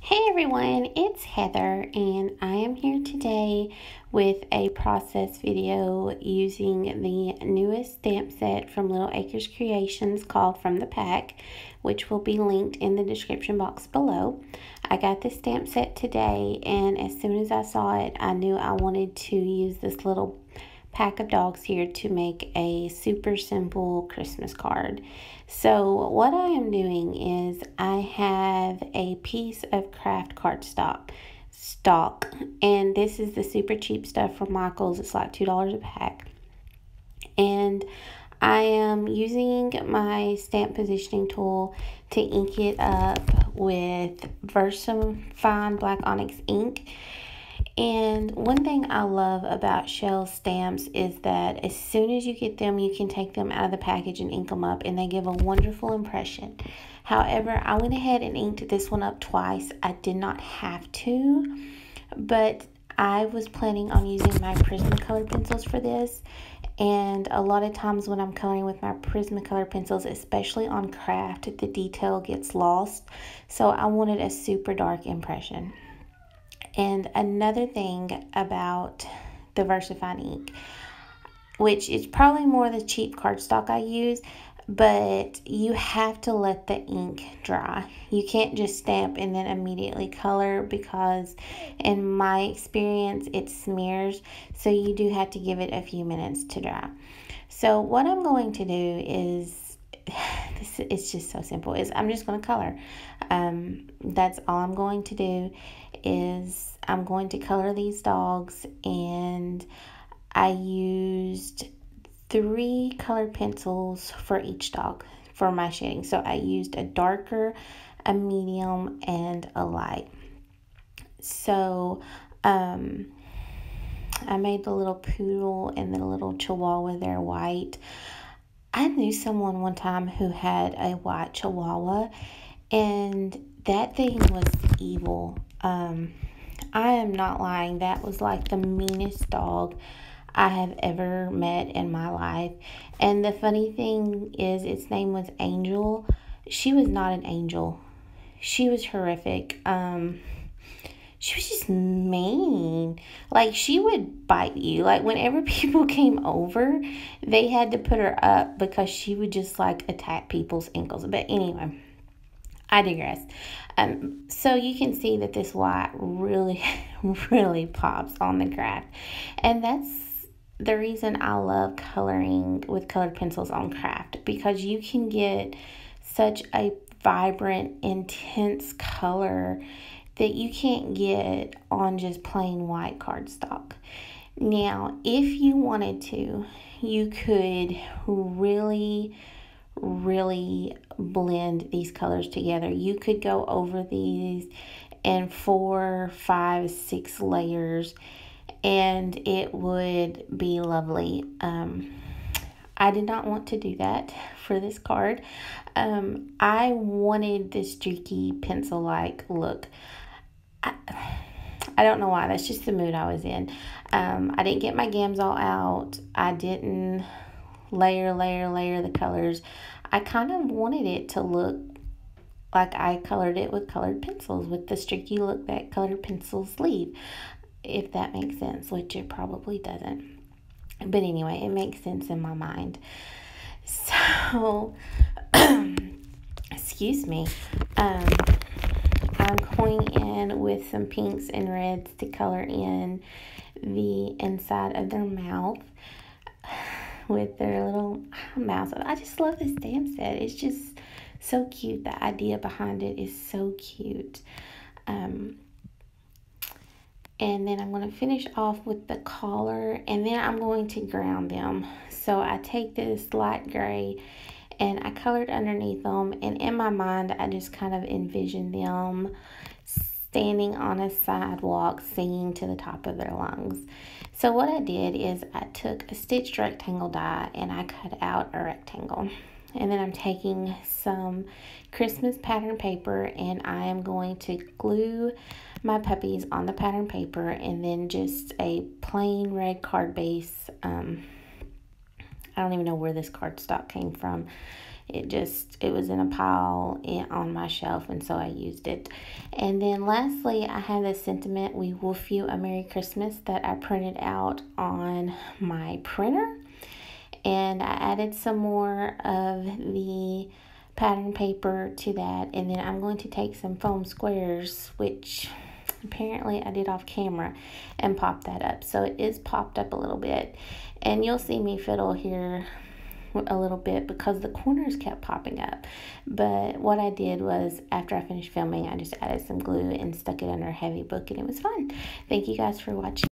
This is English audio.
Hey everyone, it's Heather, and I am here today with a process video using the newest stamp set from Little Acres Creations called From the Pack, which will be linked in the description box below. I got this stamp set today, and as soon as I saw it, I knew I wanted to use this little pack of dogs here to make a super simple Christmas card. So what I am doing is I have a piece of craft cardstock stock, and this is the super cheap stuff from Michael's. It's like $2 a pack, and I am using my stamp positioning tool to ink it up with Versafine Black Onyx ink. And one thing I love about shell stamps is that as soon as you get them, you can take them out of the package and ink them up, and they give a wonderful impression. However, I went ahead and inked this one up twice. I did not have to, but I was planning on using my Prismacolor pencils for this. And a lot of times when I'm coloring with my Prismacolor pencils, especially on craft, the detail gets lost. So I wanted a super dark impression. And another thing about the Versafine ink, which is probably more the cheap cardstock I use, but you have to let the ink dry. You can't just stamp and then immediately color, because in my experience it smears, so you do have to give it a few minutes to dry. So what I'm going to do is, it's just so simple, is I'm just going to color. That's all I'm going to do. Is I'm going to color these dogs, and I used 3 colored pencils for each dog for my shading. So I used a darker, a medium, and a light. So I made the little poodle and the little chihuahua there white. I knew someone one time who had a white chihuahua, and that thing was evil. I am not lying. That was like the meanest dog I have ever met in my life. And the funny thing is, its name was Angel. She was not an angel. She was horrific. She was just mean. Like, she would bite you. Like, whenever people came over, they had to put her up because she would just like attack people's ankles. But anyway, I digress. So you can see that this white really, really pops on the craft. And that's the reason I love coloring with colored pencils on craft, because you can get such a vibrant, intense color that you can't get on just plain white cardstock. Now, if you wanted to, you could really blend these colors together. You could go over these in 4, 5, 6 layers, and it would be lovely. I did not want to do that for this card. I wanted this streaky pencil-like look. I don't know why. That's just the mood I was in. I didn't get my gams all out. I didn't layer the colors. I kind of wanted it to look like I colored it with colored pencils, with the streaky look that colored pencils leave, if that makes sense, which it probably doesn't. But anyway, it makes sense in my mind. So, excuse me. I'm going in with some pinks and reds to color in the inside of their mouth with their little mouth. I just love this stamp set. It's just so cute. The idea behind it is so cute. And then I'm going to finish off with the collar, and then I'm going to ground them. So I take this light gray and I colored underneath them, and in my mind I just kind of envisioned them standing on a sidewalk singing to the top of their lungs. So what I did is I took a stitched rectangle die and I cut out a rectangle. And then I'm taking some Christmas pattern paper, and I am going to glue my puppies on the pattern paper, and then just a plain red card base. I don't even know where this cardstock came from. it was in a pile on my shelf, and so I used it. And then lastly, I have this sentiment, "We Wolf You a Merry Christmas," that I printed out on my printer. And I added some more of the pattern paper to that, and then I'm going to take some foam squares, which apparently I did off camera, and pop that up. So it is popped up a little bit, and you'll see me fiddle here a little bit because the corners kept popping up. But what I did was, after I finished filming, I just added some glue and stuck it under a heavy book, and it was fun. Thank you guys for watching.